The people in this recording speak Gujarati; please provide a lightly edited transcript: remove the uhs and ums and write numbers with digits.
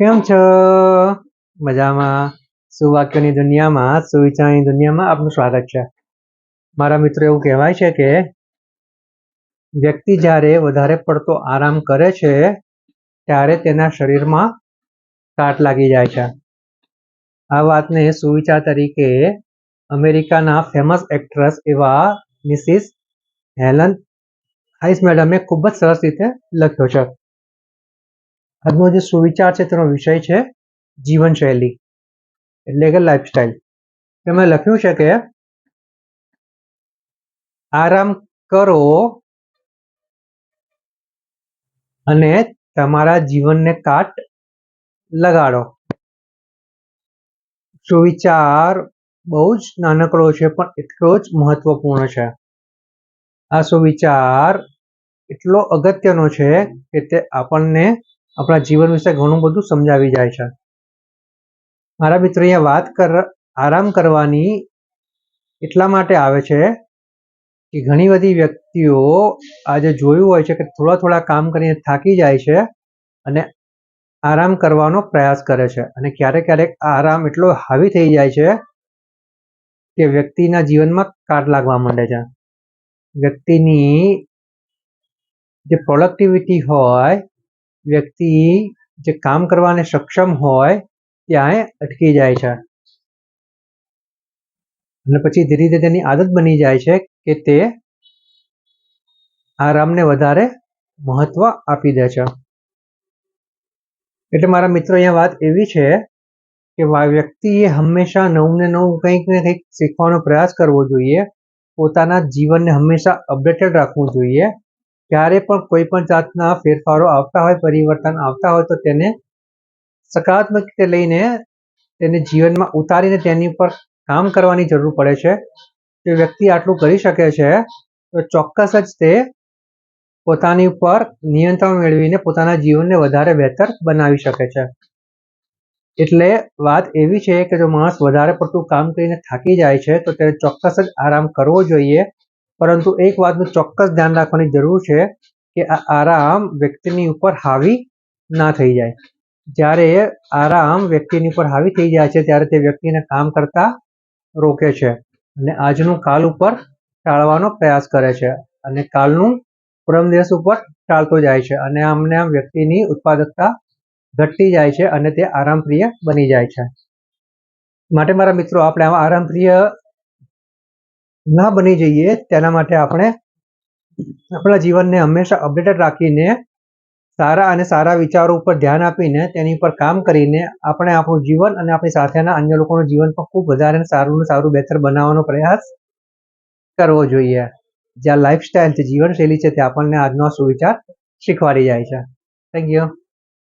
કેમ છો? મજામાં? સુવાક્યોની દુનિયામાં, સુવિચારની દુનિયામાં આપનું સ્વાગત છે. મારા મિત્રો, એવું કહેવાય છે કે વ્યક્તિ જ્યારે વધારે પડતો આરામ કરે છે ત્યારે તેના શરીરમાં કાટ લાગી જાય છે. આ વાતને સુવિચાર તરીકે અમેરિકાના ફેમસ એક્ટ્રેસ એવા મિસિસ હેલન હાઇસ મેડમે ખૂબ જ સરસ રીતે લખ્યો છે. આજનો જે સુવિચાર છે તેનો વિષય છે જીવનશૈલી, એટલે કે લાઈફસ્ટાઈલ. તેમાં લખ્યું છે કે આરામ કરો અને તમારા જીવનને કાટ લગાડો. સુવિચાર બહુ જ નાનકડો છે પણ એટલો જ મહત્વપૂર્ણ છે. આ સુવિચાર એટલો અગત્યનો છે કે તે આપણને આપણા જીવન વિશે ઘણું બધું સમજાવી જાય છે. મારા મિત્રો, અહીંયા આરામ કરવાની એટલા માટે આવે છે કે ઘણી બધી વ્યક્તિઓ આજે જોયું હોય છે કે થોડા કામ કરીને થાકી જાય છે અને આરામ કરવાનો પ્રયાસ કરે છે, અને ક્યારેક આ આરામ એટલો હાવી થઈ જાય છે કે વ્યક્તિના જીવનમાં કાટ લાગવા માંડે છે. વ્યક્તિની જે પ્રોડક્ટિવિટી હોય, વ્યક્તિ જે કામ કરવાને સક્ષમ હોય ત્યાં અટકી જાય છે, અને પછી ધીરે ધીરે તેની આદત બની જાય છે કે તે આરામને વધારે મહત્વ આપી દે છે. એટલે મારા મિત્રો, અહીંયા વાત એવી છે કે વ્યક્તિએ હંમેશા નવું ને નવું કંઈક ને કંઈક શીખવાનો પ્રયાસ કરવો જોઈએ. પોતાના જીવનને હંમેશા અપડેટેડ રાખવું જોઈએ. ક્યારે પણ કોઈ પણ જાતના ફેરફારો આવતા હોય, પરિવર્તન આવતા હોય તો તેને સકારાત્મક રીતે લઈને તેને જીવનમાં ઉતારીને તેની ઉપર કામ કરવાની જરૂર પડે છે. જો વ્યક્તિ આટલું કરી શકે છે તો ચોક્કસ જ તે પોતાની ઉપર નિયંત્રણ મેળવીને પોતાના જીવનને વધારે બહેતર બનાવી શકે છે. એટલે વાત એવી છે કે જો માણસ વધારે પડતું કામ કરીને થાકી જાય છે તો તેને ચોક્કસ જ આરામ કરવો જોઈએ. પરંતુ એક વાતનું ચોક્કસ ધ્યાન રાખવાની જરૂર છે કે આ આરામ વ્યક્તિની ઉપર હાવી ના થઈ જાય. જ્યારે આરામ વ્યક્તિની ઉપર હાવી થઈ જાય છે ત્યારે તે વ્યક્તિને કામ કરતા રોકે છે અને આજનું કાલ ઉપર ટાળવાનો પ્રયાસ કરે છે, અને કાલનું પરમ દિવસ ઉપર ટાળતો જાય છે, અને આમ વ્યક્તિની ઉત્પાદકતા ઘટતી જાય છે અને તે આરામપ્રિય બની જાય છે. માટે મારા મિત્રો, આપણે આવા આરામપ્રિય ના બની જઈએ તેના માટે આપણે આપણા જીવનને હંમેશા અપડેટેડ રાખીને સારા વિચારો ઉપર ધ્યાન આપીને તેની પર કામ કરીને આપણે આપણું જીવન અને આપણી સાથેના અન્ય લોકોનું જીવન પણ ખૂબ વધારે સારું બહેતર બનાવવાનો પ્રયાસ કરવો જોઈએ. જ્યાં લાઈફસ્ટાઈલ, જે જીવનશૈલી છે તે આપણને આજનો સુવિચાર શીખવાડી જાય છે. Thank you.